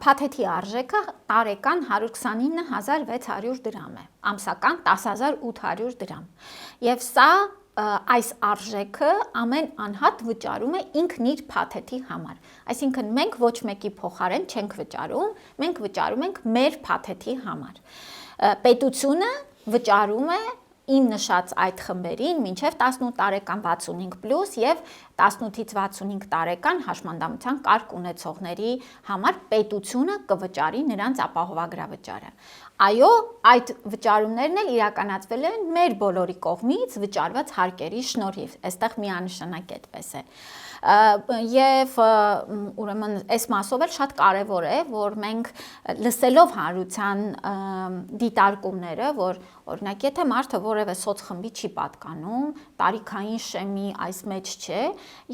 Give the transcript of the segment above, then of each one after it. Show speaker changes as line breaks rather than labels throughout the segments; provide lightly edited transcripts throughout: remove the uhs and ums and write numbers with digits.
փաթեթի արժեքը տարեկան 129,600 դրամ է, ամսական 10,800 դրամ։ Եվ սա այս արժեքը ամեն անհատ վճարում է ինքն իր փաթեթի համար։ Այսինքն մենք ոչ մեկի փոխարեն չենք վճարում, մենք վճարում ենք մեր փաթեթի համար։ Պետությունը վճարում է իմ նշած այդ խմբերին մինչև 18 տարեկան 65+ եւ 18-ից 65 տարեկան հաշմանդամության կարգ ունեցողների համար պետությունը կվճարի նրանց ապահովագրավճարը։ Այո, այդ վճարումներն էլ իրականացվել են մեր բոլորի կողմից վճարված հարկերի շնորհիվ, այստեղ միանշանակ այդպես է։ Եվ ուրեմն այս մասով էլ շատ կարևոր է, որ մենք լսելով հանրության դիտարկումները, որ օրինակ եթե մարդը որևէ սոցխմբի չի պատկանում, տարիքային շեմի այս մեջ չէ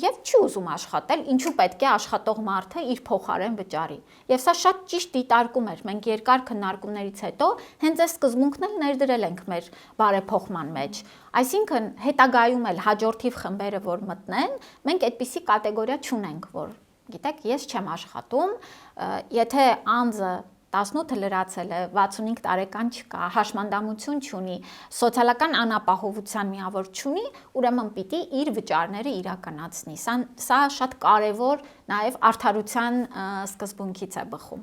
եւ չի ուզում աշխատել, ինչու պետք է աշխատող մարդը իր փոխարեն վճարի։ Եվ սա շատ ճիշտ դիտարկում էր, մենք երկար քննարկումներից հետո հենց այս սկզբունքն էլ ներդրել ենք մեր բարեփոխման մեջ։ Այսինքն հետագայում էլ հաջորդիվ խմբերը, որ մտնեն, մենք այդպիսի կատեգորիա չունենք, որ գիտեք, ես չեմ աշխատում, եթե անձը 18 լրացել է, 65 տարեկան չկա, հաշմանդամություն չունի, սոցիալական անապահովության միավոր չունի, ուրեմն պիտի իր վճարները իրականացնի։ Սա շատ կարևոր նաև արդարության սկզբունքից է բխում։